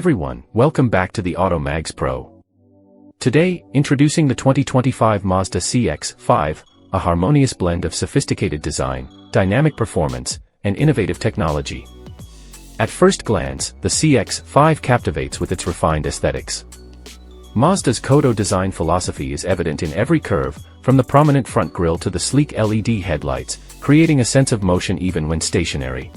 everyone, welcome back to the Auto Mags Pro. Today, introducing the 2025 Mazda CX-5, a harmonious blend of sophisticated design, dynamic performance, and innovative technology. At first glance, the CX-5 captivates with its refined aesthetics. Mazda's Kodo design philosophy is evident in every curve, from the prominent front grille to the sleek LED headlights, creating a sense of motion even when stationary.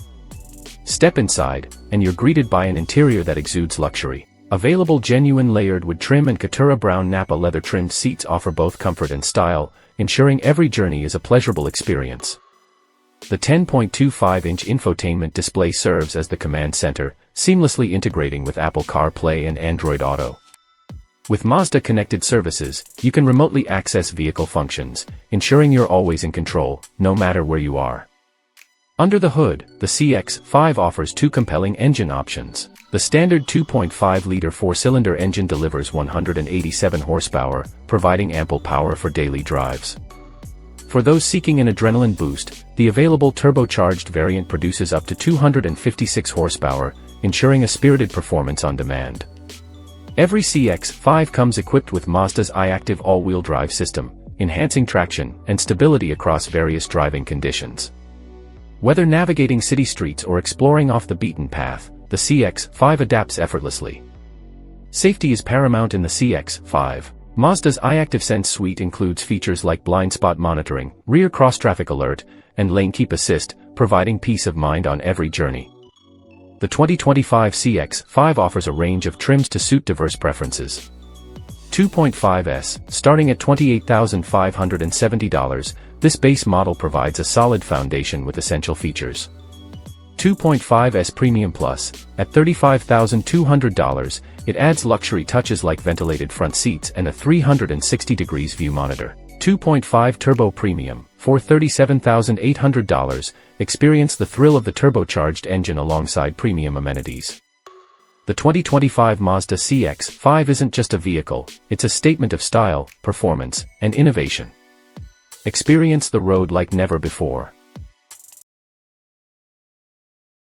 Step inside, and you're greeted by an interior that exudes luxury. Available genuine layered wood trim and Caturra brown Nappa leather-trimmed seats offer both comfort and style, ensuring every journey is a pleasurable experience. The 10.25-inch infotainment display serves as the command center, seamlessly integrating with Apple CarPlay and Android Auto. With Mazda connected services, you can remotely access vehicle functions, ensuring you're always in control, no matter where you are. Under the hood, the CX-5 offers two compelling engine options. The standard 2.5-liter four-cylinder engine delivers 187 horsepower, providing ample power for daily drives. For those seeking an adrenaline boost, the available turbocharged variant produces up to 256 horsepower, ensuring a spirited performance on demand. Every CX-5 comes equipped with Mazda's i-Active all-wheel drive system, enhancing traction and stability across various driving conditions. Whether navigating city streets or exploring off the beaten path, the CX-5 adapts effortlessly. Safety is paramount in the CX-5. Mazda's i-Activsense suite includes features like blind spot monitoring, rear cross-traffic alert, and lane keep assist, providing peace of mind on every journey. The 2025 CX-5 offers a range of trims to suit diverse preferences. 2.5S, starting at $28,570, this base model provides a solid foundation with essential features. 2.5S Premium Plus, at $35,200, it adds luxury touches like ventilated front seats and a 360 degrees view monitor. 2.5 Turbo Premium, for $37,800, experience the thrill of the turbocharged engine alongside premium amenities. The 2025 Mazda CX-5 isn't just a vehicle, it's a statement of style, performance, and innovation. Experience the road like never before.